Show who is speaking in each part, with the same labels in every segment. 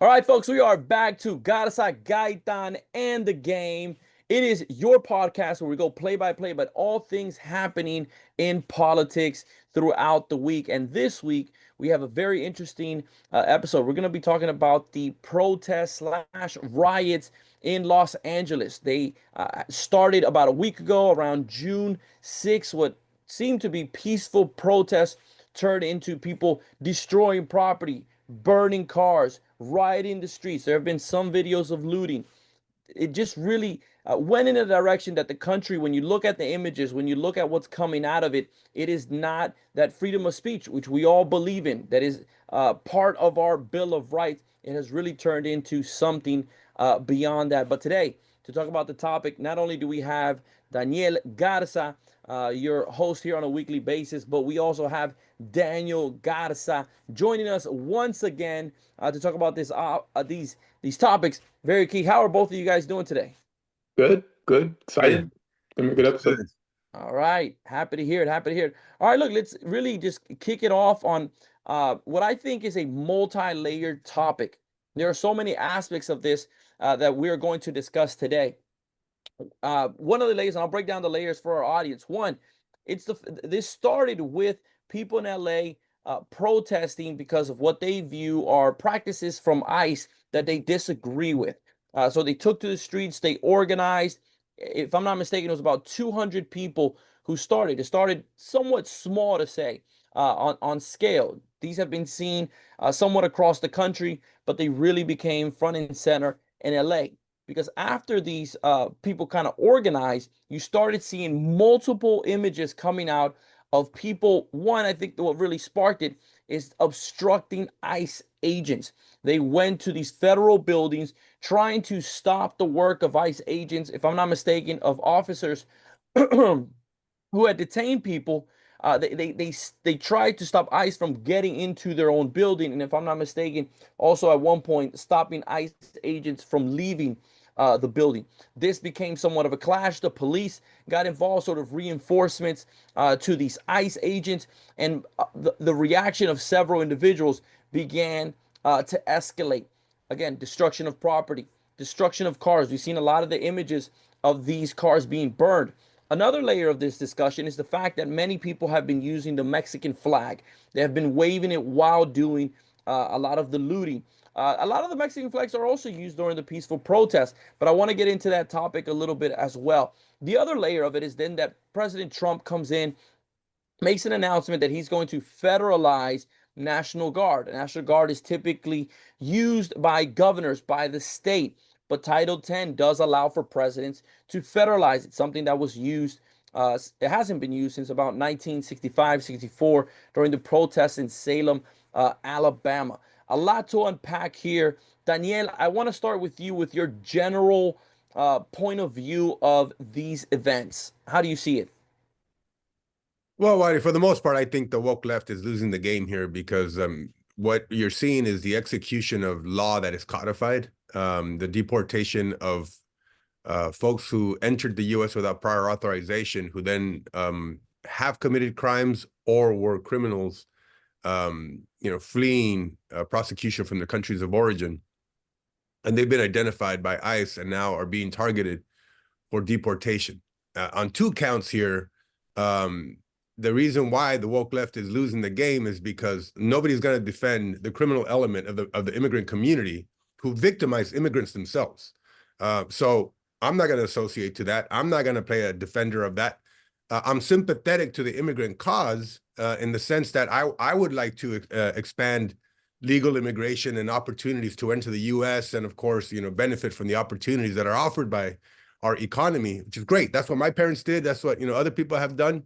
Speaker 1: All right, folks, we are back to Garza, Gaitan, and the game. It is your podcast where we go play by play, but all things happening in politics throughout the week. And this week, we have a very interesting episode. We're going to be talking about the protests slash riots in Los Angeles. They started about a week ago, around June 6th, what seemed to be peaceful protests turned into people destroying property, burning cars, rioting the streets. There have been some videos of looting. It just really went in a direction that the country, when you look at the images, when you look at what's coming out of it, it is not that freedom of speech, which we all believe in, that is part of our Bill of Rights. It has really turned into something beyond that. But today, to talk about the topic, not only do we have Daniel Garza, your host here on a weekly basis, but we also have Daniel Garza joining us once again to talk about these topics. Very key. How are both of you guys doing today?
Speaker 2: Good, good, excited. Gonna be a good episode.
Speaker 3: Good.
Speaker 1: All right. Happy to hear it. Happy to hear it. All right, look, let's really just kick it off on what I think is a multi-layered topic. There are so many aspects of this that we're going to discuss today. One of the layers, and I'll break down the layers for our audience. One, this started with people in LA protesting because of what they view are practices from ICE that they disagree with. So they took to the streets, they organized. If I'm not mistaken, it was about 200 people who started. It started somewhat small to say on scale. These have been seen somewhat across the country, but they really became front and center in LA. Because after these people kind of organized, you started seeing multiple images coming out of people. One, I think what really sparked it is obstructing ICE agents. They went to these federal buildings trying to stop the work of ICE agents, if I'm not mistaken, of officers who had detained people. They tried to stop ICE from getting into their own building, and if I'm not mistaken, also at one point stopping ICE agents from leaving the building. This became somewhat of a clash. The police got involved, sort of reinforcements to these ICE agents, and the reaction of several individuals began to escalate. Again, destruction of property, destruction of cars. We've seen a lot of the images of these cars being burned. Another layer of this discussion is the fact that many people have been using the Mexican flag. They have been waving it while doing a lot of the looting. A lot of the Mexican flags are also used during the peaceful protests, but I want to get into that topic a little bit as well. The other layer of it is then that President Trump comes in, makes an announcement that he's going to federalize National Guard. National Guard is typically used by governors, by the state, but Title 10 does allow for presidents to federalize it, something that was used. It hasn't been used since about 1965, 64 during the protests in Salem, Alabama. A lot to unpack here. Daniel, I want to start with you with your general point of view of these events. How do you see it?
Speaker 3: Well, Whitey, for the most part, I think the woke left is losing the game here because what you're seeing is the execution of law that is codified, the deportation of folks who entered the U.S. without prior authorization, who then have committed crimes or were criminals, fleeing prosecution from their countries of origin. And they've been identified by ICE and now are being targeted for deportation. On two counts here, the reason why the woke left is losing the game is because nobody's going to defend the criminal element of the immigrant community who victimize immigrants themselves. So I'm not going to associate to that. I'm not going to play a defender of that. I'm sympathetic to the immigrant cause in the sense that I would like to expand legal immigration and opportunities to enter the U.S. and, of course, benefit from the opportunities that are offered by our economy, which is great. That's what my parents did. That's what other people have done.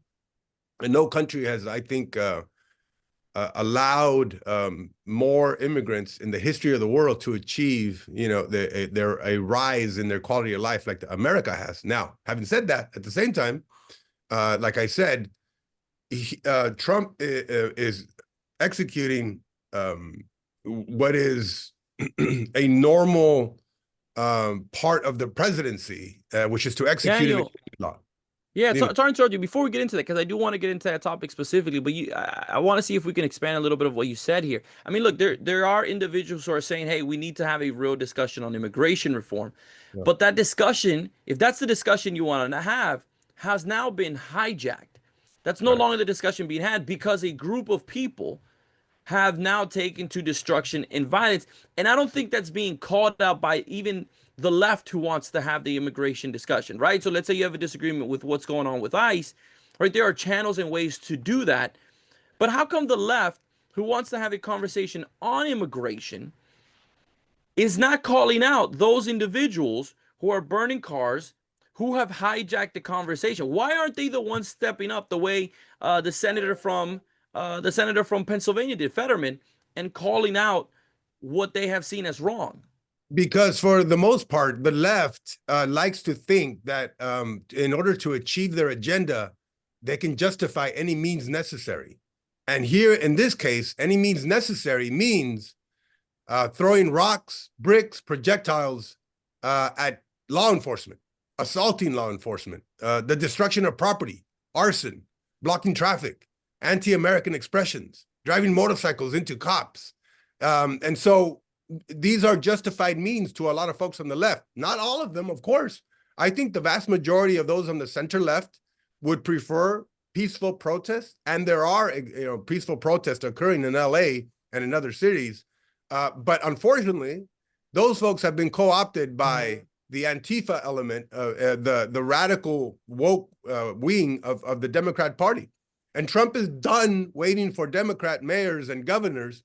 Speaker 3: And no country has, I think, allowed more immigrants in the history of the world to achieve, a rise in their quality of life like America has. Now, having said that, at the same time, like I said, Trump is executing what is a normal part of the presidency, which is to execute
Speaker 1: Daniel,
Speaker 3: law.
Speaker 1: Yeah,
Speaker 3: You know,
Speaker 1: sorry to interrupt you before we get into that because I do want to get into that topic specifically. But I want to see if we can expand a little bit of what you said here. I mean, look, there are individuals who are saying, "Hey, we need to have a real discussion on immigration reform,"
Speaker 3: yeah,
Speaker 1: but that discussion, if that's the discussion you want to have, has now been hijacked. That's no
Speaker 3: right.
Speaker 1: longer the discussion being had because a group of people have now taken to destruction and violence. And I don't think that's being called out by even the left who wants to have the immigration discussion, right? So let's say you have a disagreement with what's going on with ICE, right? There are channels and ways to do that. But how come the left, who wants to have a conversation on immigration, is not calling out those individuals who are burning cars, who have hijacked the conversation? Why aren't they the ones stepping up the way the senator from Pennsylvania did, Fetterman, and calling out what they have seen as wrong?
Speaker 3: Because for the most part, the left likes to think that in order to achieve their agenda, they can justify any means necessary. And here, in this case, any means necessary means throwing rocks, bricks, projectiles at law enforcement, assaulting law enforcement, the destruction of property, arson, blocking traffic, anti-American expressions, driving motorcycles into cops. And so these are justified means to a lot of folks on the left. Not all of them, of course. I think the vast majority of those on the center left would prefer peaceful protests, and there are peaceful protests occurring in LA and in other cities. But unfortunately, those folks have been co-opted by the Antifa element, the radical woke wing of the Democrat Party. And Trump is done waiting for Democrat mayors and governors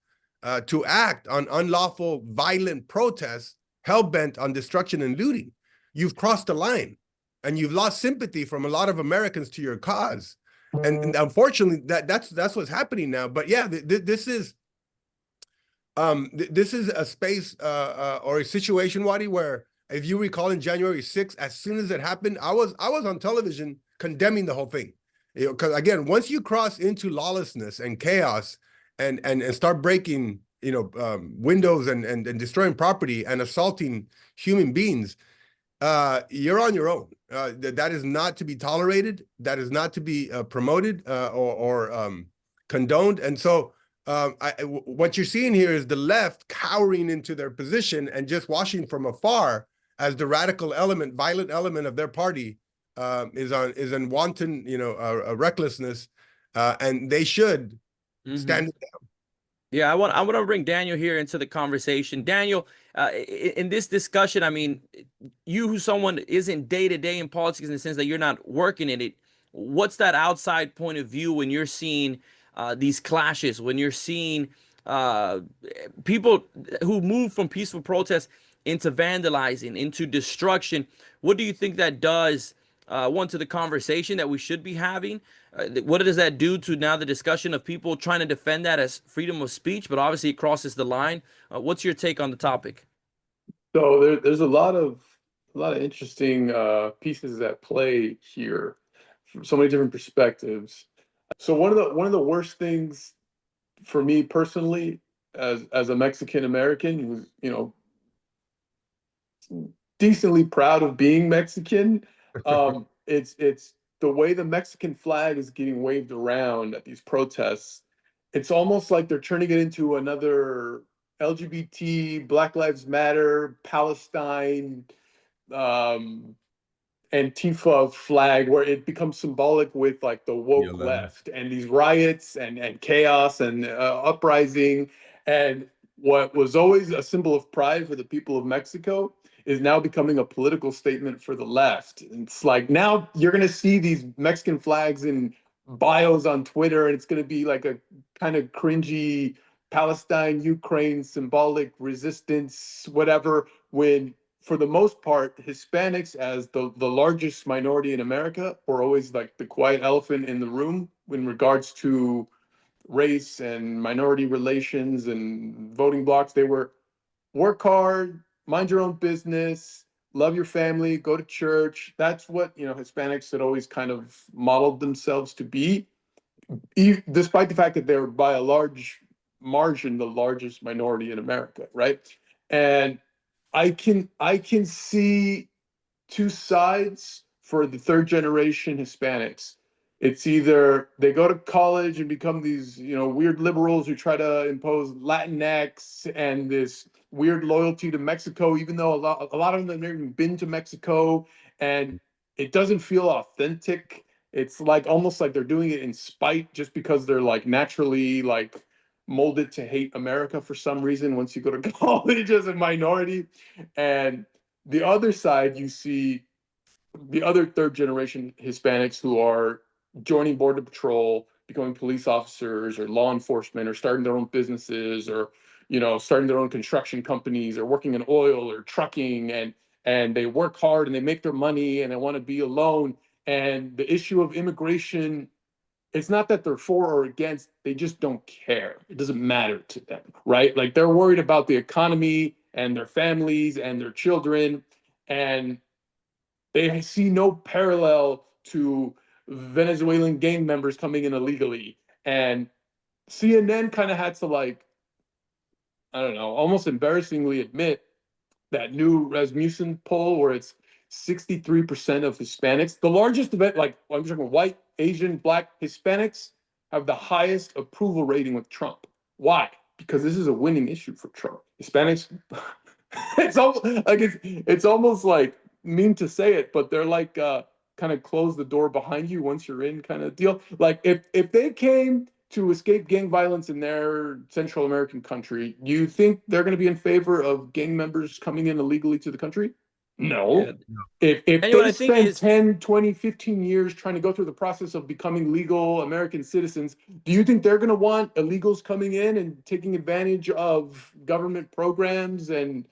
Speaker 3: to act on unlawful, violent protests hell-bent on destruction and looting. You've crossed the line, and you've lost sympathy from a lot of Americans to your cause. And unfortunately, that's what's happening now. But yeah, this is a space or a situation, Wadi, where if you recall in January 6th, as soon as it happened, I was on television condemning the whole thing. Because again, once you cross into lawlessness and chaos and start breaking, windows and destroying property and assaulting human beings, you're on your own. That is not to be tolerated. That is not to be promoted or condoned. And so what you're seeing here is the left cowering into their position and just watching from afar as the radical element, violent element of their party is in wanton, recklessness, and they should stand down.
Speaker 1: Yeah, I want to bring Daniel here into the conversation. Daniel, in this discussion, I mean, you who someone isn't day to day in politics in the sense that you're not working in it, what's that outside point of view when you're seeing these clashes, when you're seeing uh, people who move from peaceful protest into vandalizing, into destruction? What do you think that does, one, to the conversation that we should be having? What does that do to now the discussion of people trying to defend that as freedom of speech, but obviously it crosses the line? What's your take on the topic?
Speaker 2: So there's a lot of interesting pieces at play here from so many different perspectives. So one of the worst things for me personally, as a Mexican American who's decently proud of being Mexican, it's the way the Mexican flag is getting waved around at these protests. It's almost like they're turning it into another LGBT, Black Lives Matter, Palestine, um, Antifa flag, where it becomes symbolic with like the woke
Speaker 3: BLM.
Speaker 2: left and these riots and chaos and uprising. And what was always a symbol of pride for the people of Mexico is now becoming a political statement for the left. And it's like now you're going to see these Mexican flags in bios on Twitter, and it's going to be like a kind of cringy Palestine, Ukraine symbolic resistance, whatever, when for the most part, Hispanics, as the largest minority in America, were always like the quiet elephant in the room in regards to race and minority relations and voting blocks. They were work hard, mind your own business, love your family, go to church. That's what, Hispanics had always kind of modeled themselves to be, despite the fact that they're by a large margin the largest minority in America, right? And I can see two sides for the third generation Hispanics. It's either they go to college and become these, weird liberals who try to impose Latinx and this weird loyalty to Mexico, even though a lot of them have never even been to Mexico, and it doesn't feel authentic. It's like almost like they're doing it in spite, just because they're like naturally like molded to hate America for some reason once you go to college as a minority. And the other side, you see the other third generation Hispanics who are joining Border Patrol, becoming police officers or law enforcement, or starting their own businesses, or starting their own construction companies, or working in oil or trucking, and they work hard and they make their money and they want to be alone. And the issue of immigration, it's not that they're for or against, they just don't care. It doesn't matter to them, right? Like they're worried about the economy and their families and their children, and they see no parallel to Venezuelan gang members coming in illegally. And CNN kind of had to, like, I don't know, almost embarrassingly admit that new Rasmussen poll where it's 63% of Hispanics, the largest event, like I'm talking white, Asian, black, Hispanics have the highest approval rating with Trump. Why? Because this is a winning issue for Trump. Hispanics, it's almost like mean to say it, but they're like kind of close the door behind you once you're in kind of deal. Like if they came to escape gang violence in their Central American country, do you think they're going to be in favor of gang members coming in illegally to the country?
Speaker 1: Yeah.
Speaker 2: No. If
Speaker 1: And what
Speaker 2: they
Speaker 1: I think
Speaker 2: spend
Speaker 1: is,
Speaker 2: 10, 20, 15 years trying to go through the process of becoming legal American citizens, do you think they're going to want illegals coming in and taking advantage of government programs and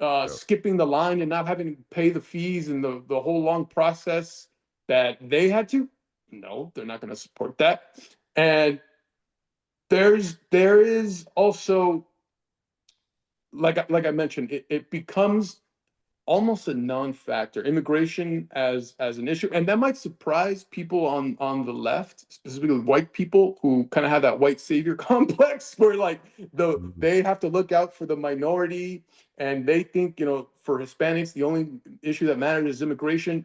Speaker 3: Yeah.
Speaker 2: skipping the line and not having to pay the fees and the whole long process that they had to? No, they're not going to support that. And there is also, like I mentioned, it becomes almost a non-factor, immigration as an issue, and that might surprise people on the left, specifically white people who kind of have that white savior complex, where like
Speaker 3: Mhm.
Speaker 2: they have to look out for the minority, and they think, for Hispanics the only issue that matters is immigration.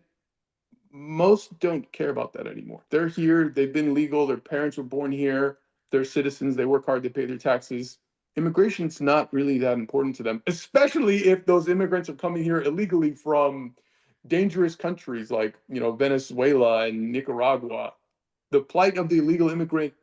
Speaker 2: Most don't care about that anymore. They're here, they've been legal, their parents were born here, they're citizens, they work hard, they pay their taxes. Immigration's not really that important to them, especially if those immigrants are coming here illegally from dangerous countries like, Venezuela and Nicaragua. The plight of the illegal immigrant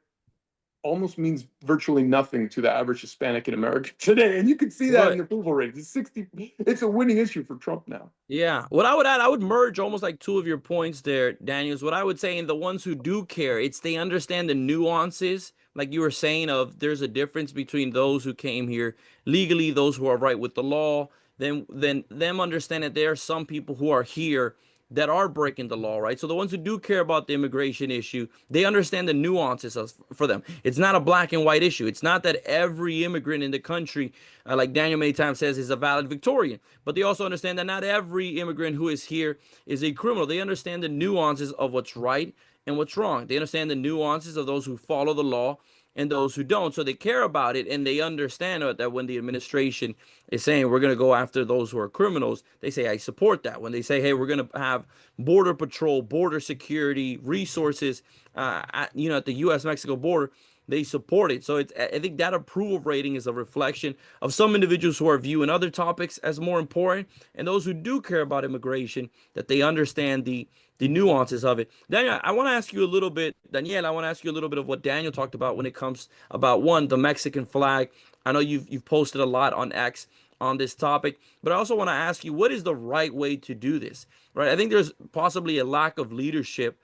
Speaker 2: almost means virtually nothing to the average Hispanic in America today. And you can see that in
Speaker 1: but
Speaker 2: the approval rate. It's a winning issue for Trump now.
Speaker 1: yeah, what I would add, I would merge almost like two of your points there, Daniels. What I would say, in the ones who do care, it's they understand the nuances, like you were saying, of there's a difference between those who came here legally, those who are right with the law. Then them understand that there are some people who are here that are breaking the law, right? So the ones who do care about the immigration issue, they understand the nuances for them. It's not a black and white issue. It's not that every immigrant in the country, like Daniel many times says, is a valid Victorian. But they also understand that not every immigrant who is here is a criminal. They understand the nuances of what's right and what's wrong. They understand the nuances of those who follow the law and those who don't. So they care about it, and they understand that when the administration is saying we're going to go after those who are criminals, they say I support that. When they say, hey, we're going to have border patrol, border security resources, at the U.S. Mexico border, they support it. So I think that approval rating is a reflection of some individuals who are viewing other topics as more important, and those who do care about immigration, that they understand the nuances of it. Daniel, I want to ask you a little bit, Daniel, I want to ask you a little bit of what Daniel talked about when it comes about, one, the Mexican flag. I know you've posted a lot on X on this topic, but I also want to ask you, what is the right way to do this? Right? I think there's possibly a lack of leadership.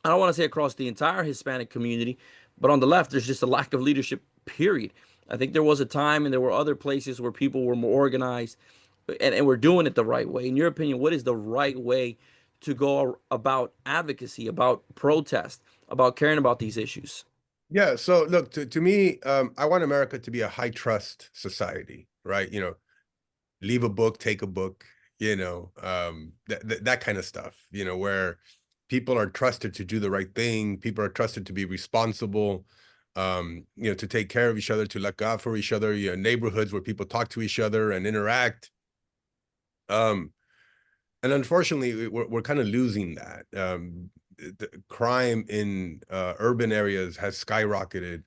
Speaker 1: I don't want to say across the entire Hispanic community, but on the left, there's just a lack of leadership, period. I think there was a time and there were other places where people were more organized and were doing it the right way. In your opinion, what is the right way to go about advocacy, about protest, about caring about these issues?
Speaker 3: Yeah. So look, to me, I want America to be a high trust society, right? Leave a book, take a book, that kind of stuff, where people are trusted to do the right thing. People are trusted to be responsible, to take care of each other, to look out for each other, neighborhoods where people talk to each other and interact. Um, And unfortunately, we're kind of losing that. The crime in urban areas has skyrocketed.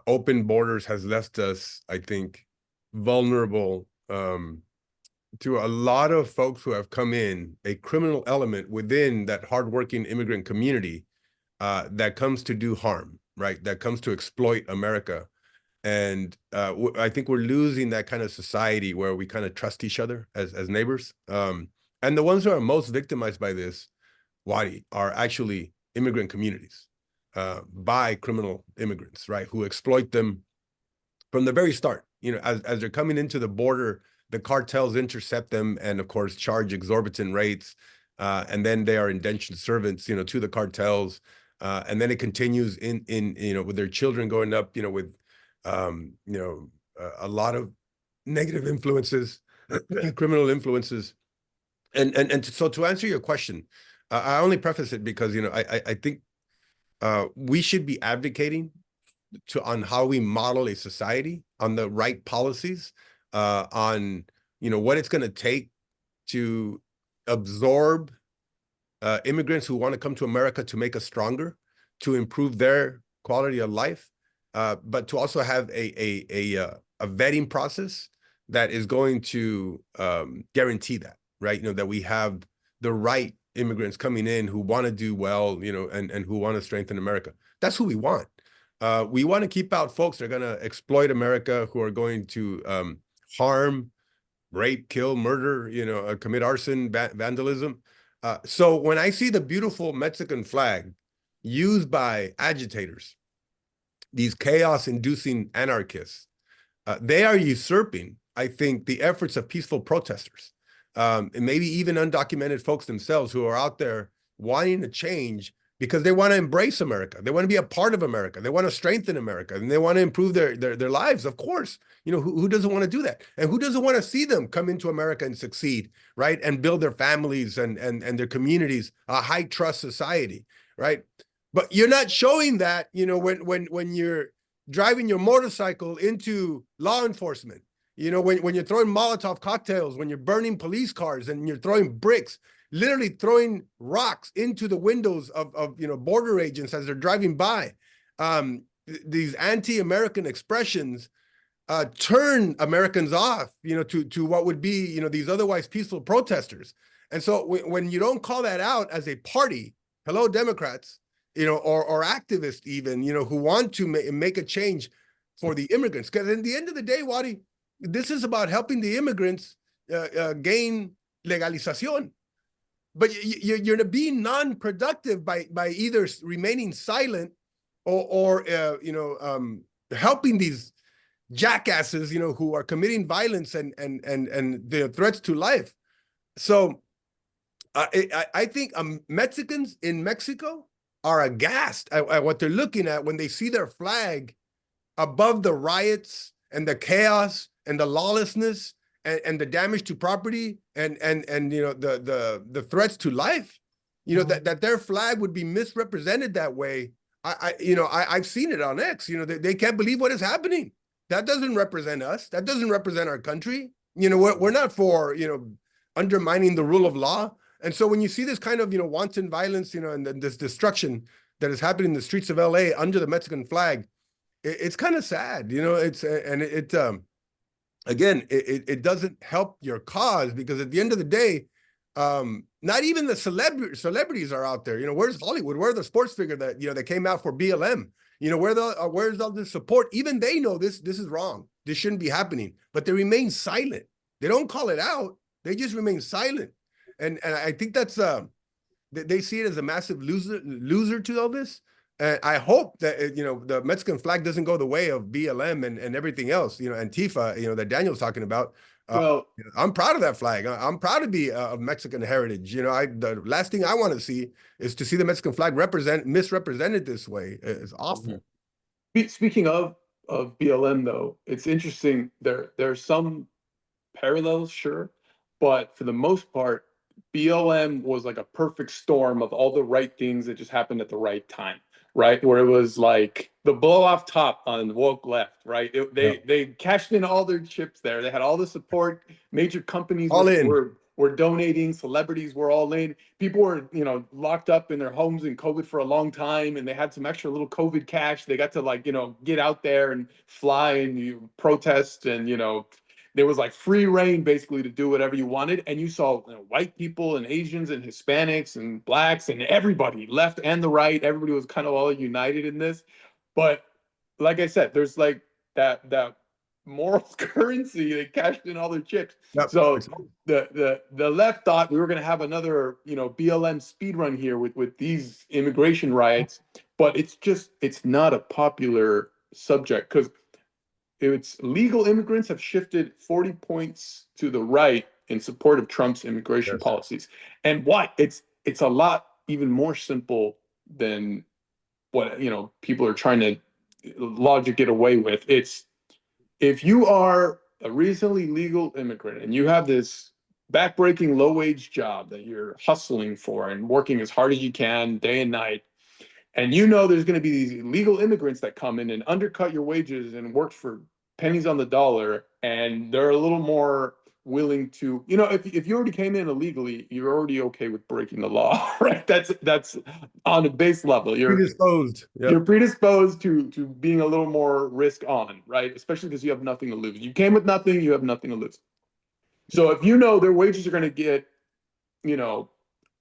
Speaker 3: Open borders has left us, I think, vulnerable to a lot of folks who have come in, a criminal element within that hardworking immigrant community that comes to do harm, right? That comes to exploit America. And I think we're losing that kind of society where we kind of trust each other as neighbors. And the ones who are most victimized by this, Wadi, are actually immigrant communities by criminal immigrants, right? Who exploit them from the very start. You know, as they're coming into the border, the cartels intercept them and, of course, charge exorbitant rates. And then they are indentured servants, you know, to the cartels. And then it continues in you know, with their children growing up, you know, with you know, a lot of negative influences, criminal influences. And so to answer your question, I only preface it because, you know, I think we should be advocating on how we model a society, on the right policies, on, you know, what it's going to take to absorb immigrants who want to come to America to make us stronger, to improve their quality of life, but to also have a vetting process that is going to guarantee that, right? You know, that we have the right immigrants coming in who want to do well, you know, and who want to strengthen America. That's who we want. We want to keep out folks that are going to exploit America, who are going to harm, rape, kill, murder, you know, commit arson, vandalism. So when I see the beautiful Mexican flag used by agitators, these chaos-inducing anarchists, they are usurping, I think, the efforts of peaceful protesters, and maybe even undocumented folks themselves who are out there wanting to change because they want to embrace America. They want to be a part of America. They want to strengthen America, and they want to improve their lives. Of course, you know, who doesn't want to do that, and who doesn't want to see them come into America and succeed, right, and build their families and their communities, a high trust society, right? But you're not showing that, you know, when you're driving your motorcycle into law enforcement, you know, when you're throwing Molotov cocktails, when you're burning police cars and you're throwing bricks, literally throwing rocks into the windows of you know, border agents as they're driving by. These anti-American expressions turn Americans off, you know, to what would be, you know, these otherwise peaceful protesters. And so when you don't call that out as a party, hello, Democrats, you know, or activists even, you know, who want to make a change for the immigrants. Because at the end of the day, Wadi, this is about helping the immigrants gain legalización. But you're being non-productive by either remaining silent or you know, helping these jackasses, you know, who are committing violence and the threats to life. So I think Mexicans in Mexico are aghast at what they're looking at when they see their flag above the riots and the chaos and the lawlessness and the damage to property and you know, the threats to life, you know, that their flag would be misrepresented that way. You know, I've seen it on X. You know, they can't believe what is happening. That doesn't represent us. That doesn't represent our country. You know, we're not for, you know, undermining the rule of law. And so when you see this kind of, you know, wanton violence, you know, and this destruction that is happening in the streets of LA under the Mexican flag, it's kind of sad, you know. It's and again, it doesn't help your cause, because at the end of the day, not even the celebrities are out there. You know, where's Hollywood? Where's the sports figure that, you know, that came out for BLM? You know, where's all this support? Even they know this is wrong. This shouldn't be happening, but they remain silent. They don't call it out. They just remain silent, and I think that's they see it as a massive loser to all this. And I hope that, you know, the Mexican flag doesn't go the way of BLM and everything else, you know, Antifa, you know, that Daniel's talking about.
Speaker 2: Well,
Speaker 3: I'm proud of that flag. I'm proud to be of Mexican heritage. You know, the last thing I want to see is to see the Mexican flag misrepresented this way. It's awful.
Speaker 2: speaking of BLM though, it's interesting. There's some parallels, sure, but for the most part, BLM was like a perfect storm of all the right things that just happened at the right time, right? Where it was like the blow off top on woke left, right?
Speaker 3: Yeah.
Speaker 2: They cashed in all their chips there. They had all the support. Major companies
Speaker 3: All in.
Speaker 2: were were donating, celebrities were all in. People were, locked up in their homes in COVID for a long time, and they had some extra little COVID cash. They got to get out there and fly and protest, and there was like free reign basically to do whatever you wanted. And you saw white people and Asians and Hispanics and blacks and everybody, left and the right, everybody was kind of all united in this. But like I said, there's like that moral currency. They cashed in all their chips.
Speaker 3: Yep.
Speaker 2: So the left thought we were going to have another BLM speed run here with these immigration riots, but it's not a popular subject because it's legal immigrants have shifted 40 points to the right in support of Trump's immigration
Speaker 3: Yes.
Speaker 2: policies. And why? It's a lot even more simple than what people are trying to logic get away with. It's if you are a recently legal immigrant and you have this backbreaking low wage job that you're hustling for and working as hard as you can day and night, and there's going to be these illegal immigrants that come in and undercut your wages and work for pennies on the dollar, and they're a little more willing to, if you already came in illegally, you're already okay with breaking the law, right? That's on a base level.
Speaker 3: Predisposed. Yep.
Speaker 2: You're predisposed to being a little more risk on, right? Especially because you have nothing to lose. You came with nothing, you have nothing to lose. So if their wages are going to get,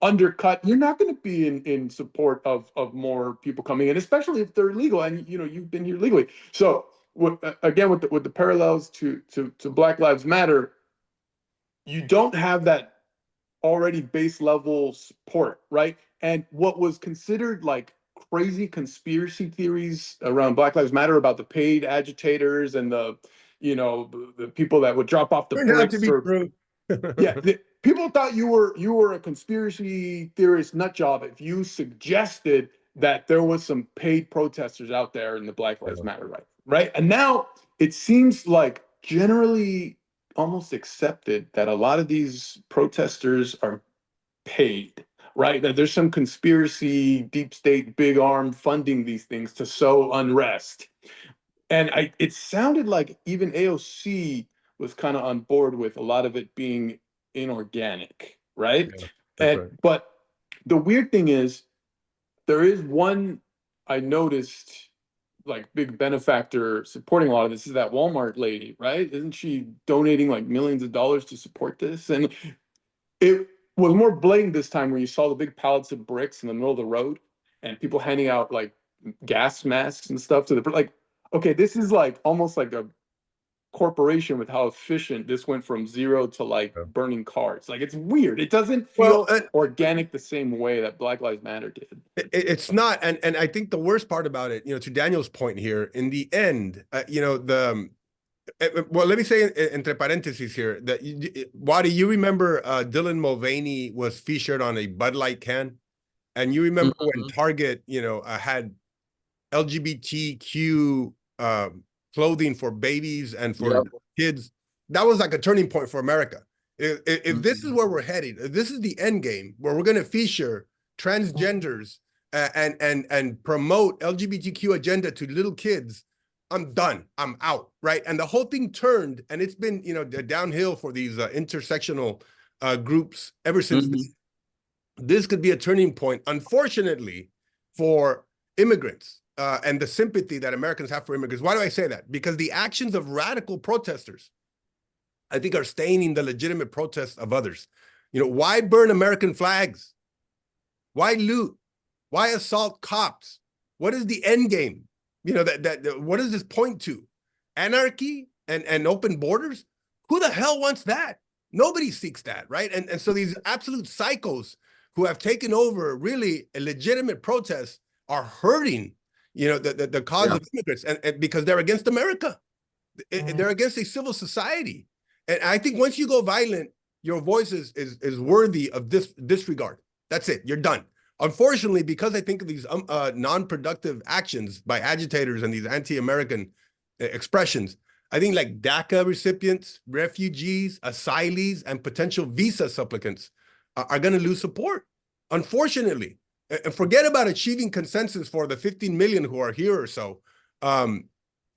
Speaker 2: undercut, you're not going to be in support of more people coming in, especially if they're illegal and you've been here legally. So again, with the parallels to Black Lives Matter, you don't have that already base level support, right? And what was considered like crazy conspiracy theories around Black Lives Matter about the paid agitators and the people that would drop off the
Speaker 3: Turned out to
Speaker 2: bricks
Speaker 3: be
Speaker 2: or
Speaker 3: true.
Speaker 2: people thought you were a conspiracy theorist nut job if you suggested that there was some paid protesters out there in the Black Lives Matter, right? And now it seems like generally almost accepted that a lot of these protesters are paid, right? That there's some conspiracy, deep state, big arm funding these things to sow unrest. And it sounded like even AOC was kind of on board with a lot of it being inorganic, right?
Speaker 3: Yeah, that's right.
Speaker 2: But the weird thing is, there is one I noticed, like big benefactor supporting a lot of this is that Walmart lady, right? Isn't she donating like millions of dollars to support this? And it was more blatant this time where you saw the big pallets of bricks in the middle of the road and people handing out like gas masks and stuff to the like. Okay, this is like almost like a corporation with how efficient this went from zero to like
Speaker 3: Yeah.
Speaker 2: burning cars. Like it's weird. It doesn't
Speaker 3: Well,
Speaker 2: feel organic the same way that Black Lives Matter did.
Speaker 3: It's not, and I think the worst part about it, to Daniel's point here, in the end, well, let me say entre parentheses here that Wadi, you remember Dylan Mulvaney was featured on a Bud Light can, and you remember when Target, had LGBTQ clothing for babies and for kids. That was like a turning point for America. If this is where we're headed, if this is the end game where we're going to feature transgenders and promote LGBTQ agenda to little kids, I'm done. I'm out, right? And the whole thing turned, and it's been downhill for these intersectional groups ever since. This could be a turning point, unfortunately, for immigrants and the sympathy that Americans have for immigrants. Why do I say that? Because the actions of radical protesters, I think, are staining the legitimate protests of others. Why burn American flags? Why loot? Why assault cops? What is the end game? What does this point to? Anarchy and open borders? Who the hell wants that? Nobody seeks that, right? And so these absolute psychos who have taken over really a legitimate protest are hurting, the cause of immigrants, and because they're against America. They're against a civil society. And I think once you go violent, your voice is worthy of disregard. That's it. You're done. Unfortunately, because I think of these non-productive actions by agitators and these anti-American expressions, I think like DACA recipients, refugees, asylees, and potential visa supplicants are going to lose support, unfortunately. And forget about achieving consensus for the 15 million who are here or so. And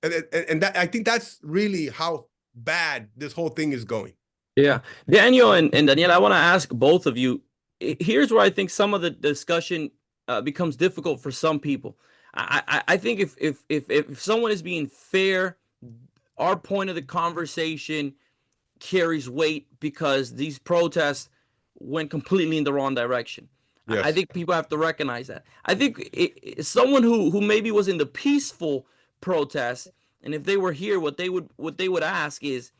Speaker 3: that, I think that's really how bad this whole thing is going.
Speaker 1: Yeah. Daniel and Daniel, I want to ask both of you. Here's where I think some of the discussion becomes difficult for some people. I think if someone is being fair, our point of the conversation carries weight because these protests went completely in the wrong direction. I
Speaker 3: Yes.
Speaker 1: think people have to recognize that. I think someone who maybe was in the peaceful protest, and if they were here, what they would ask is,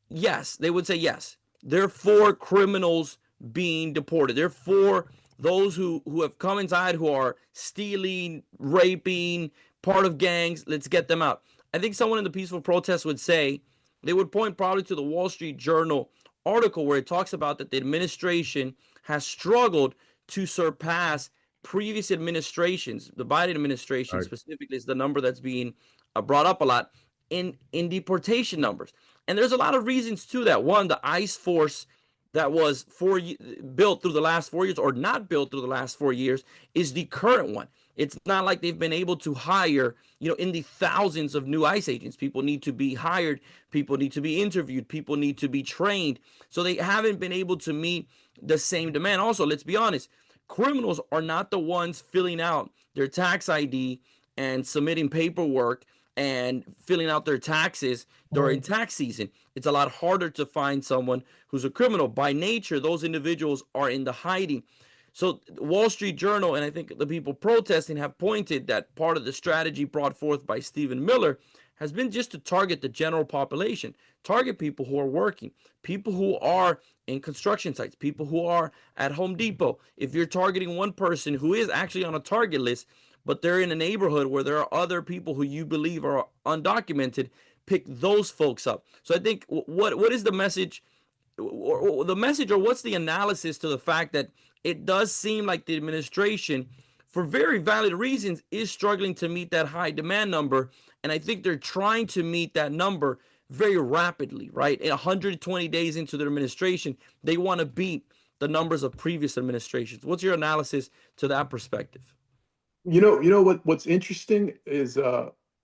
Speaker 1: yes, they would say yes. They're for criminals being deported. They're for those who have come inside who are stealing, raping, part of gangs. Let's get them out. I think someone in the peaceful protest would say they would point probably to the Wall Street Journal article where it talks about that the administration has struggled to surpass previous administrations. The Biden
Speaker 3: All
Speaker 1: administration
Speaker 3: right.
Speaker 1: specifically is the number that's being brought up a lot in deportation numbers. And there's a lot of reasons to that. One, the ICE force that was built through the last 4 years or not built through the last 4 years is the current one. It's not like they've been able to hire, in the thousands of new ICE agents. People need to be hired. People need to be interviewed. People need to be trained. So they haven't been able to meet the same demand. Also, let's be honest, criminals are not the ones filling out their tax ID and submitting paperwork and filling out their taxes during tax season. It's a lot harder to find someone who's a criminal. By nature, those individuals are in the hiding. So, Wall Street Journal and I think the people protesting have pointed that part of the strategy brought forth by Stephen Miller has been just to target the general population, target people who are working, people who are in construction sites, people who are at Home Depot. If you're targeting one person who is actually on a target list, but they're in a neighborhood where there are other people who you believe are undocumented, pick those folks up. So I think what is the message, or what's the analysis to the fact that it does seem like the administration, for very valid reasons, is struggling to meet that high demand number, and I think they're trying to meet that number very rapidly, right? In 120 days into their administration, they want to beat the numbers of previous administrations. What's your analysis to that perspective?
Speaker 2: What's interesting is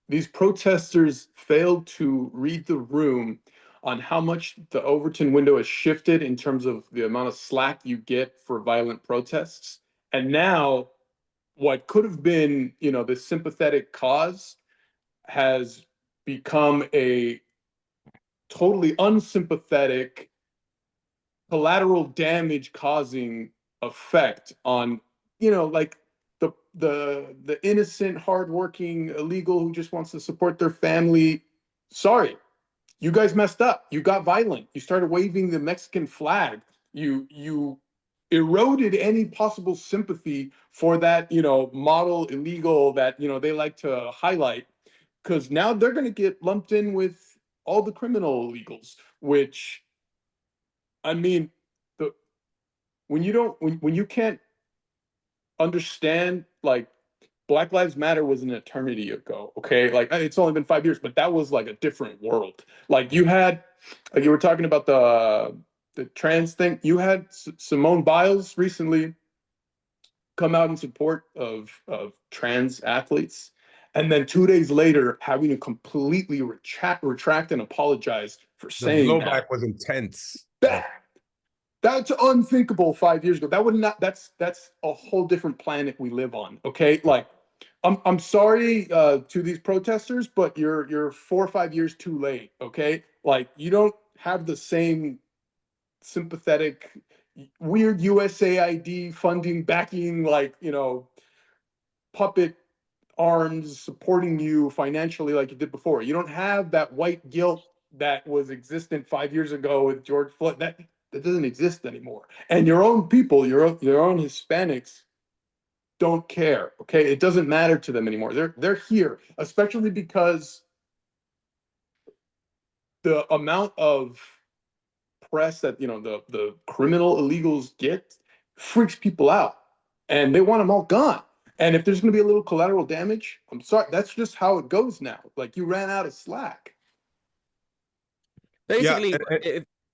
Speaker 2: these protesters failed to read the room on how much the Overton window has shifted in terms of the amount of slack you get for violent protests. And now what could have been, the sympathetic cause has become a totally unsympathetic collateral damage causing effect on, like the innocent, hardworking illegal who just wants to support their family. Sorry, you guys messed up. You got violent. You started waving the Mexican flag. You eroded any possible sympathy for that, model illegal that, they like to highlight, because now they're going to get lumped in with all the criminal illegals, which, I mean, the when you don't when you can't understand, like, Black Lives Matter was an eternity ago, okay? Like, it's only been 5 years, but that was like a different world. Like, you were talking about the trans thing. You had Simone Biles recently come out in support of trans athletes, and then 2 days later having to completely retract and apologize for
Speaker 3: The
Speaker 2: saying
Speaker 3: blowback
Speaker 2: that.
Speaker 3: was intense.
Speaker 2: That That's unthinkable 5 years ago. That would not. That's a whole different planet we live on. Okay, like, I'm sorry to these protesters, but you're 4 or 5 years too late. Okay, like, you don't have the same sympathetic, weird USAID funding backing, like, puppet arms supporting you financially like you did before. You don't have that white guilt that was existent 5 years ago with George Floyd. That doesn't exist anymore. And your own people, your own Hispanics, don't care. Okay, it doesn't matter to them anymore. They're here, especially because the amount of press that, the criminal illegals get freaks people out, and they want them all gone. And if there's going to be a little collateral damage, I'm sorry, that's just how it goes now. Like, you ran out of slack.
Speaker 3: Yeah.
Speaker 1: Basically,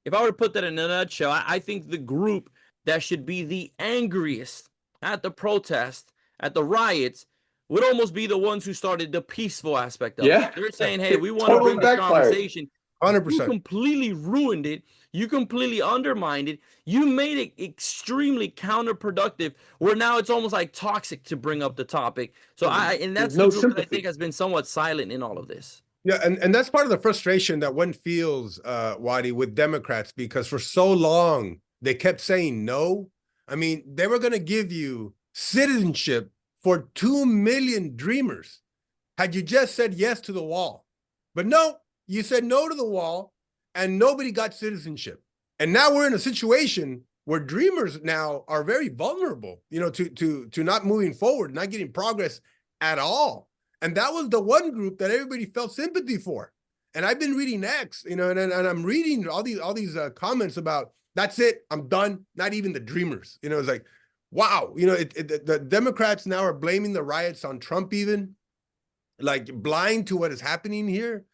Speaker 1: if I were to put that in a nutshell, I think the group that should be the angriest at the protest, at the riots, would almost be the ones who started the peaceful aspect of it.
Speaker 2: Yeah,
Speaker 1: They're saying, hey, we
Speaker 2: it
Speaker 1: want to
Speaker 2: totally
Speaker 1: bring this
Speaker 2: backfired.
Speaker 1: conversation. You
Speaker 3: 100%.
Speaker 1: completely ruined it. You completely undermined it. You made it extremely counterproductive, where now it's almost like toxic to bring up the topic. So and
Speaker 2: There's
Speaker 1: that's the
Speaker 2: no
Speaker 1: group that I think
Speaker 2: sympathy.
Speaker 1: has been somewhat silent in all of this.
Speaker 3: Yeah, and that's part of the frustration that one feels, Wadi, with Democrats, because for so long they kept saying no. I mean, they were going to give you citizenship for 2 million dreamers had you just said yes to the wall. But no, you said no to the wall, and nobody got citizenship. And now we're in a situation where dreamers now are very vulnerable, to not moving forward, not getting progress at all. And that was the one group that everybody felt sympathy for. And I've been reading X, and I'm reading all these comments about that's it, I'm done. Not even the dreamers, it's like, wow, the Democrats now are blaming the riots on Trump, even like blind to what is happening here.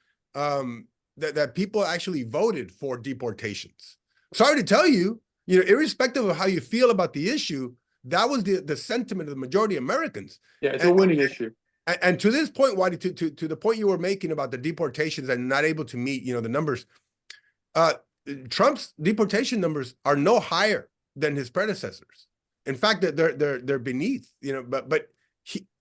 Speaker 3: That people actually voted for deportations. Sorry to tell you, irrespective of how you feel about the issue, that was the sentiment of the majority of Americans.
Speaker 2: Yeah, it's a
Speaker 3: And,
Speaker 2: winning issue.
Speaker 3: and to this point, Wadi, to the point you were making about the deportations and not able to meet, the numbers, uh, Trump's deportation numbers are no higher than his predecessors. In fact, they're beneath, but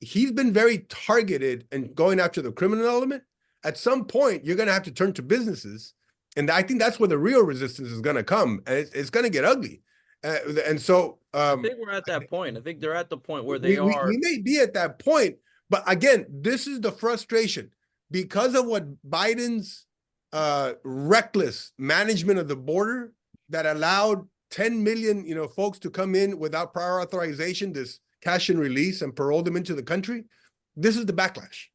Speaker 3: he's been very targeted and going after the criminal element. At some point, you're going to have to turn to businesses, and I think that's where the real resistance is going to come, and it's going to get ugly. And so
Speaker 1: I think we're at that point. I think they're at the point where they
Speaker 3: we
Speaker 1: are.
Speaker 3: may be at that point, but again, this is the frustration because of what Biden's reckless management of the border that allowed 10 million, folks to come in without prior authorization, this cash and release, and parole them into the country. This is the backlash.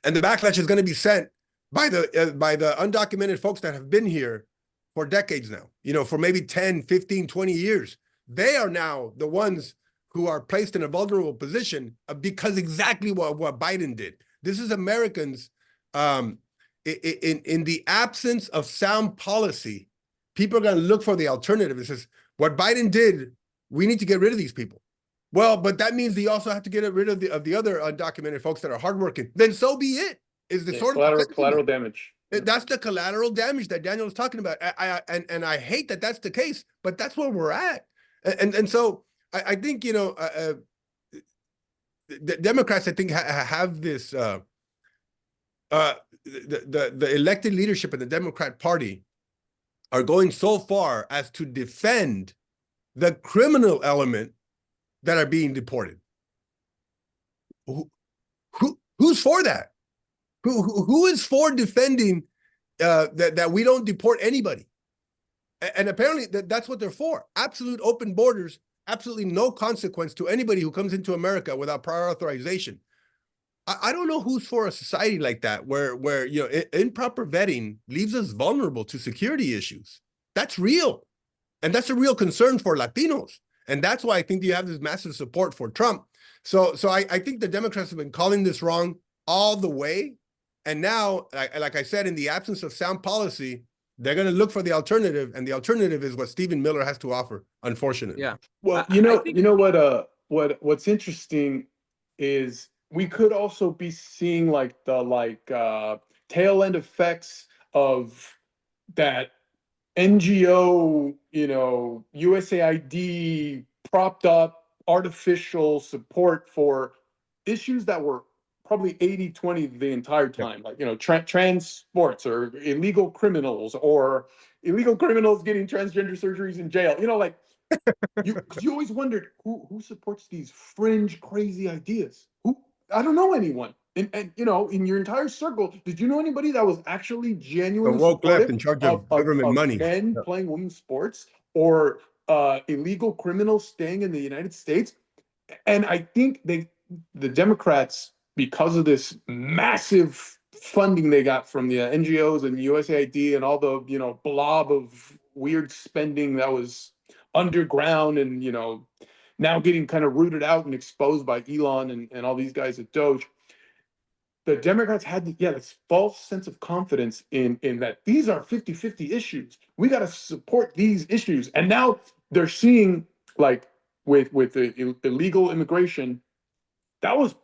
Speaker 3: And the backlash is going to be sent by the undocumented folks that have been here for decades now, for maybe 10, 15, 20 years. They are now the ones who are placed in a vulnerable position because exactly what Biden did. This is Americans, in the absence of sound policy, people are going to look for the alternative. It says, what Biden did, we need to get rid of these people. Well, but that means you also have to get rid of the other undocumented folks that are hardworking. Then so be it. Is the sort of
Speaker 2: collateral damage.
Speaker 3: That's the collateral damage that Daniel was talking about. I hate that that's the case, but that's where we're at. And so I think the Democrats, I think, have this the elected leadership in the Democrat Party are going so far as to defend the criminal element that are being deported. Who's for that? Who is for defending that we don't deport anybody? And apparently that's what they're for. Absolute open borders, absolutely no consequence to anybody who comes into America without prior authorization. I don't know who's for a society like that, where improper vetting leaves us vulnerable to security issues. That's real. And that's a real concern for Latinos. And that's why I think you have this massive support for Trump. So I think the Democrats have been calling this wrong all the way. And now, like I said, in the absence of sound policy, they're going to look for the alternative. And the alternative is what Stephen Miller has to offer, unfortunately.
Speaker 1: Yeah.
Speaker 2: Well,
Speaker 1: I think,
Speaker 2: what's interesting is we could also be seeing the tail end effects of that NGO, USAID propped up artificial support for issues that were probably 80-20 the entire time, trans sports or illegal criminals getting transgender surgeries in jail. Because you always wondered who supports these fringe, crazy ideas. I don't know anyone. And in your entire circle, did you know anybody that was actually
Speaker 3: The
Speaker 2: genuinely
Speaker 3: woke left
Speaker 2: supportive
Speaker 3: in charge
Speaker 2: of,
Speaker 3: of government money.
Speaker 2: men playing women's sports or illegal criminals staying in the United States? And I think the Democrats, because of this massive funding they got from the NGOs and USAID and all the blob of weird spending that was underground and now getting kind of rooted out and exposed by Elon and all these guys at Doge. The Democrats had this false sense of confidence in that these are 50-50 issues. We got to support these issues. And now they're seeing, like, with the illegal immigration, that was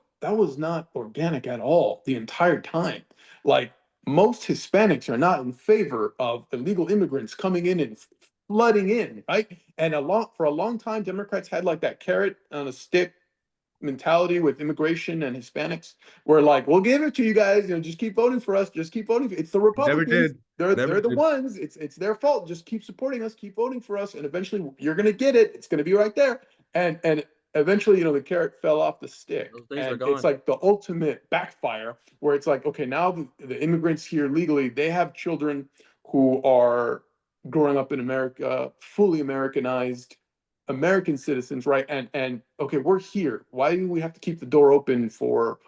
Speaker 2: not organic at all the entire time. Like, most Hispanics are not in favor of illegal immigrants coming in and flooding in, right? And for a long time, Democrats had like that carrot on a stick mentality with immigration and Hispanics. We're like, we'll give it to you guys. Just keep voting for us. Just keep voting. It's the
Speaker 3: Never
Speaker 2: Republicans.
Speaker 3: did.
Speaker 2: They're
Speaker 3: Never
Speaker 2: they're the
Speaker 3: did.
Speaker 2: ones. It's their fault. Just keep supporting us. Keep voting for us, and eventually you're gonna get it. It's gonna be right there. And eventually, the carrot fell off the stick,
Speaker 1: Those days are
Speaker 2: and it's
Speaker 1: gone.
Speaker 2: like the ultimate backfire, where it's like, okay, now the immigrants here legally, they have children who are growing up in America, fully Americanized American citizens, right? And okay, we're here. Why do we have to keep the door open for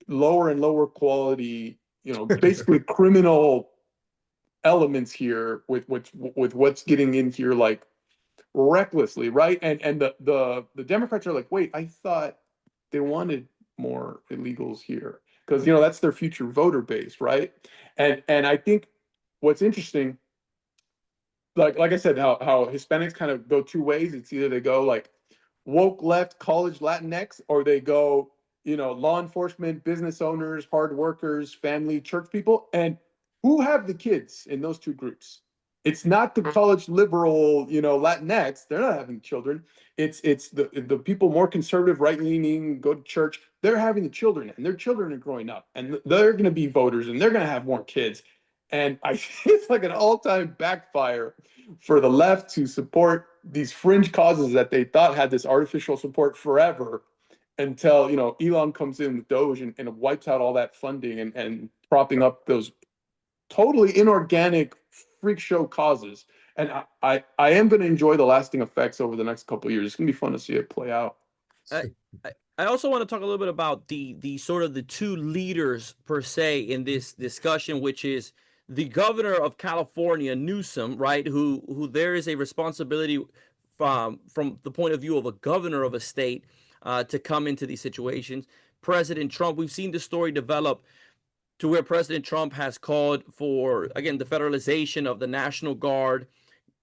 Speaker 2: lower and lower quality, basically criminal elements here with what's getting in here like recklessly, right? And the Democrats are like, wait, I thought they wanted more illegals here because that's their future voter base, right? And I think what's interesting, like I said, how Hispanics kind of go two ways. It's either they go like woke left college Latinx, or they go, law enforcement, business owners, hard workers, family, church people. And who have the kids in those two groups? It's not the college liberal, Latinx. They're not having children. It's the people more conservative, right leaning, go to church. They're having the children, and their children are growing up, and they're going to be voters, and they're going to have more kids. And I it's like an all-time backfire for the left to support these fringe causes that they thought had this artificial support forever until Elon comes in with Doge and wipes out all that funding and propping up those totally inorganic freak show causes. And I am going to enjoy the lasting effects over the next couple of years. It's going to be fun to see it play out.
Speaker 1: I, I also want to talk a little bit about the sort of the two leaders per se in this discussion, which is the governor of California, Newsom, right? Who there is a responsibility from the point of view of a governor of a state to come into these situations. President Trump, we've seen the story develop to where President Trump has called for, again, the federalization of the National Guard.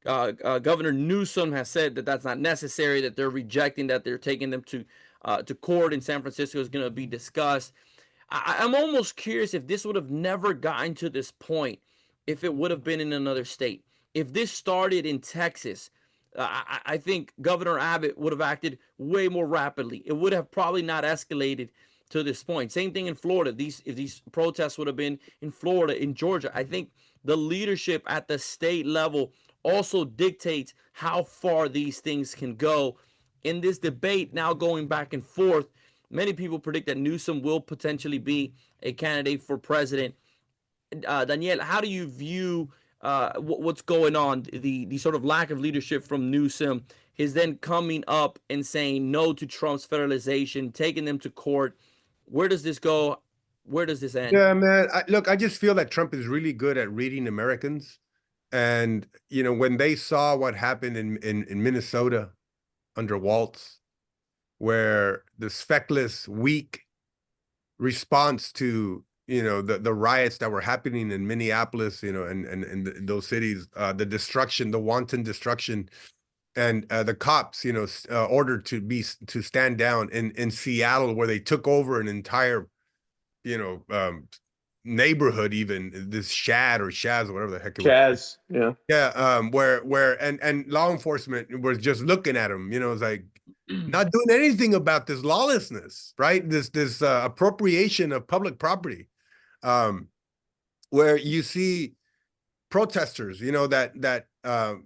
Speaker 1: Governor Newsom has said that that's not necessary, that they're rejecting that, they're taking them to court in San Francisco is going to be discussed. I'm almost curious if this would have never gotten to this point if it would have been in another state. If this started in Texas, I think Governor Abbott would have acted way more rapidly. It would have probably not escalated to this point. Same thing in Florida. If these protests would have been in Florida, in Georgia, I think the leadership at the state level also dictates how far these things can go. In this debate now going back and forth, many people predict that Newsom will potentially be a candidate for president. Daniel, how do you view what's going on? The sort of lack of leadership from Newsom, his then coming up and saying no to Trump's federalization, taking them to court. Where does this go? Where does this end?
Speaker 3: Yeah, man. Look, I just feel that Trump is really good at reading Americans. And, when they saw what happened in Minnesota under Waltz, where this feckless, weak response to, the riots that were happening in Minneapolis, and those cities, the destruction, the wanton destruction, and the cops, ordered to stand down in Seattle, where they took over an entire, neighborhood, even this Shad or Shaz or whatever the heck it was.
Speaker 2: Chaz, yeah.
Speaker 3: Yeah, where and law enforcement was just looking at him, it's like not doing anything about this lawlessness, right? This appropriation of public property, where you see protesters, that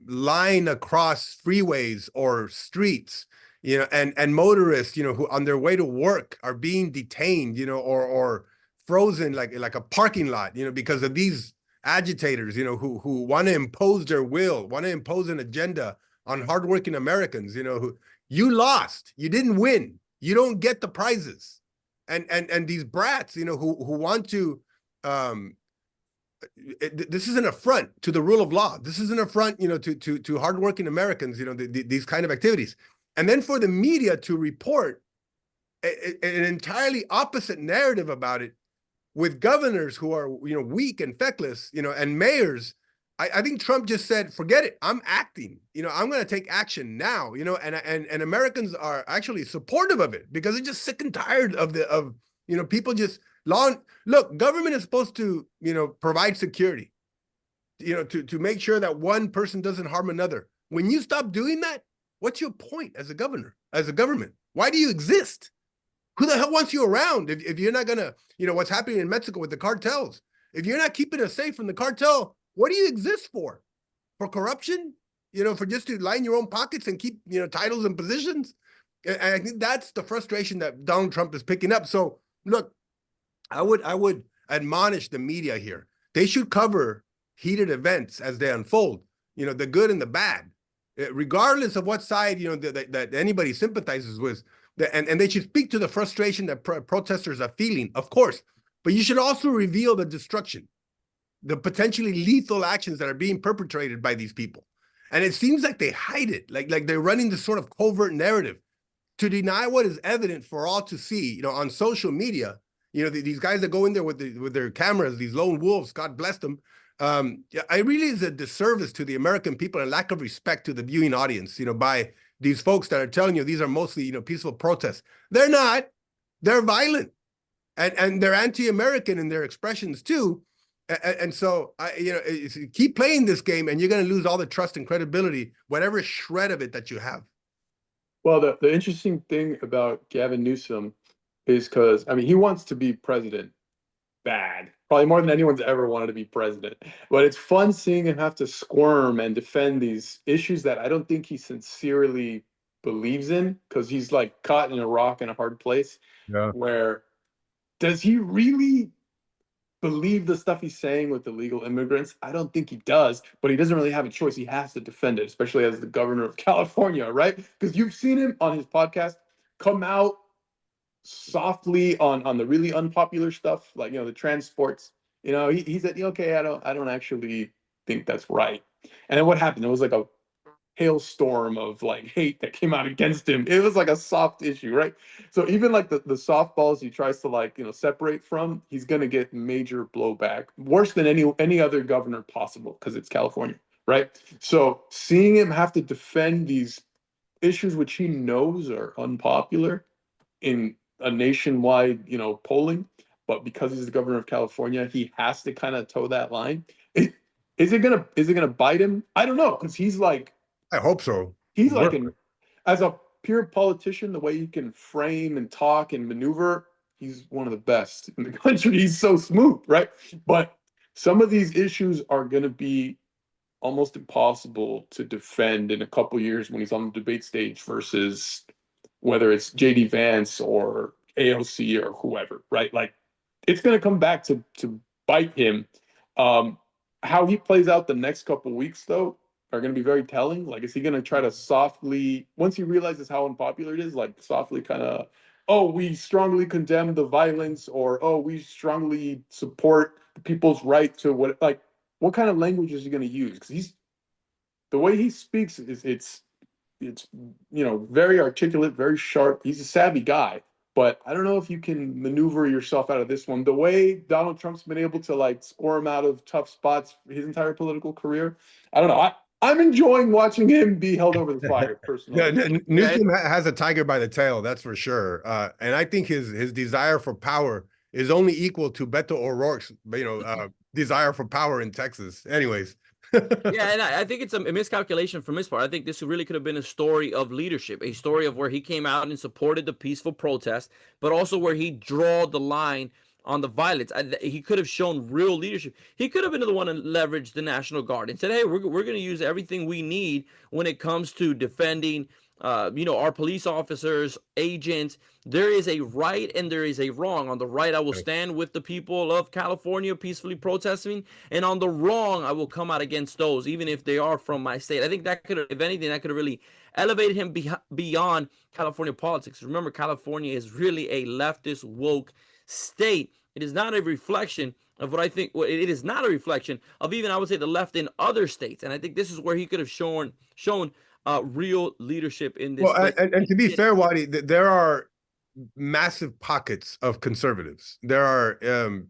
Speaker 3: line across freeways or streets, and motorists, who on their way to work are being detained, or frozen like a parking lot, because of these agitators, who want to impose their will, want to impose an agenda on hardworking Americans, who you lost, you didn't win, you don't get the prizes, and these brats, who want to this is an affront to the rule of law. This is an affront, to hardworking Americans, these kind of activities. And then for the media to report an entirely opposite narrative about it, with governors who are, weak and feckless, and mayors. I think Trump just said, forget it. I'm acting, I'm going to take action now, and Americans are actually supportive of it, because they're just sick and tired of people just Look, government is supposed to, provide security, to make sure that one person doesn't harm another. When you stop doing that, what's your point as a governor, as a government? Why do you exist? Who the hell wants you around if you're not gonna, what's happening in Mexico with the cartels? If you're not keeping us safe from the cartel, what do you exist for? For corruption? For just to line your own pockets and keep, titles and positions? And I think that's the frustration that Donald Trump is picking up. So look, I would admonish the media here. They should cover heated events as they unfold, the good and the bad, regardless of what side, that anybody sympathizes with. And they should speak to the frustration that protesters are feeling, of course, but you should also reveal the destruction, the potentially lethal actions that are being perpetrated by these people. And it seems like they hide it, like they're running this sort of covert narrative to deny what is evident for all to see, on social media. These guys that go in there with their cameras, these lone wolves, God bless them. It really is a disservice to the American people and lack of respect to the viewing audience, by these folks that are telling you these are mostly, peaceful protests. They're not. They're violent, and they're anti-American in their expressions too. And so, keep playing this game, and you're going to lose all the trust and credibility, whatever shred of it that you have.
Speaker 2: Well, the interesting thing about Gavin Newsom is because, I mean, he wants to be president bad, probably more than anyone's ever wanted to be president. But it's fun seeing him have to squirm and defend these issues that I don't think he sincerely believes in, because he's like caught in a rock and a hard place.
Speaker 3: Yeah.
Speaker 2: Where does he really believe the stuff he's saying with illegal immigrants? I don't think he does, but he doesn't really have a choice. He has to defend it, especially as the governor of California, right? Because you've seen him on his podcast come out softly on the really unpopular stuff, like the transports. He said, okay, I don't actually think that's right. And then what happened? It was like a hailstorm of like hate that came out against him. It was like a soft issue, right? So even like the softballs he tries to like separate from, he's gonna get major blowback, worse than any other governor possible, because it's California, right? So seeing him have to defend these issues which he knows are unpopular in a nationwide, polling, but because he's the governor of California, he has to kind of toe that line. Is it gonna bite him? I don't know, because
Speaker 3: I hope so.
Speaker 2: he's like
Speaker 3: Work.
Speaker 2: an as a pure politician, the way he can frame and talk and maneuver, he's one of the best in the country. He's so smooth, right? But some of these issues are going to be almost impossible to defend in a couple years when he's on the debate stage versus whether it's JD Vance or AOC or whoever, right? Like it's going to come back to bite him. Um, how he plays out the next couple weeks, though, are going to be very telling. Like, is he going to try to softly, once he realizes how unpopular it is, like softly kind of, oh, we strongly condemn the violence, or oh, we strongly support the people's right to what kind of language is he going to use? Because the way he speaks is it's very articulate, very sharp. He's a savvy guy, but I don't know if you can maneuver yourself out of this one. The way Donald Trump's been able to like squirm out of tough spots his entire political career, I don't know. I'm enjoying watching him be held over the fire
Speaker 3: Yeah,
Speaker 2: personally.
Speaker 1: Yeah,
Speaker 3: Newsom has a tiger by the tail, that's for sure. And I think his desire for power is only equal to Beto O'Rourke's, desire for power in Texas. Anyways.
Speaker 1: yeah, and I think it's a miscalculation from his part. I think this really could have been a story of leadership, a story of where he came out and supported the peaceful protest, but also where he drew the line on the violence. He could have shown real leadership. He could have been the one to leverage the National Guard and said, "Hey, we're going to use everything we need when it comes to defending." Our police officers, agents. There is a right and there is a wrong. On the right, I will stand with the people of California peacefully protesting, and on the wrong, I will come out against those, even if they are from my state. I think that could, if anything, that could have really elevated him beyond California politics. Remember, California is really a leftist woke state. It is not a reflection of what I think. It is not a reflection of even, I would say, the left in other states. And I think this is where he could have shown real leadership in this.
Speaker 3: Well, and to be fair, Wadi, there are massive pockets of conservatives. There are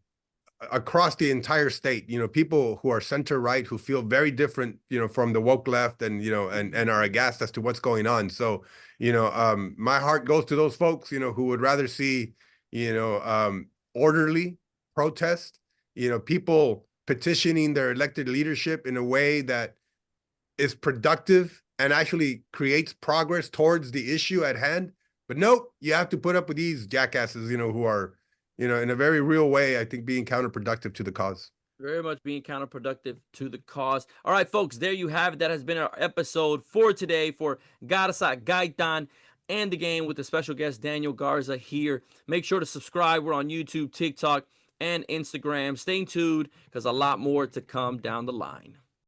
Speaker 3: across the entire state, people who are center right who feel very different, from the woke left, and and are aghast as to what's going on. So, my heart goes to those folks, who would rather see, orderly protest, people petitioning their elected leadership in a way that is productive and actually creates progress towards the issue at hand. But nope, you have to put up with these jackasses, who are, in a very real way, I think, being counterproductive to the cause.
Speaker 1: Very much being counterproductive to the cause. All right, folks, there you have it. That has been our episode for today for Garza Gaitan and the game with the special guest Daniel Garza here. Make sure to subscribe. We're on YouTube, TikTok, and Instagram. Stay tuned because a lot more to come down the line.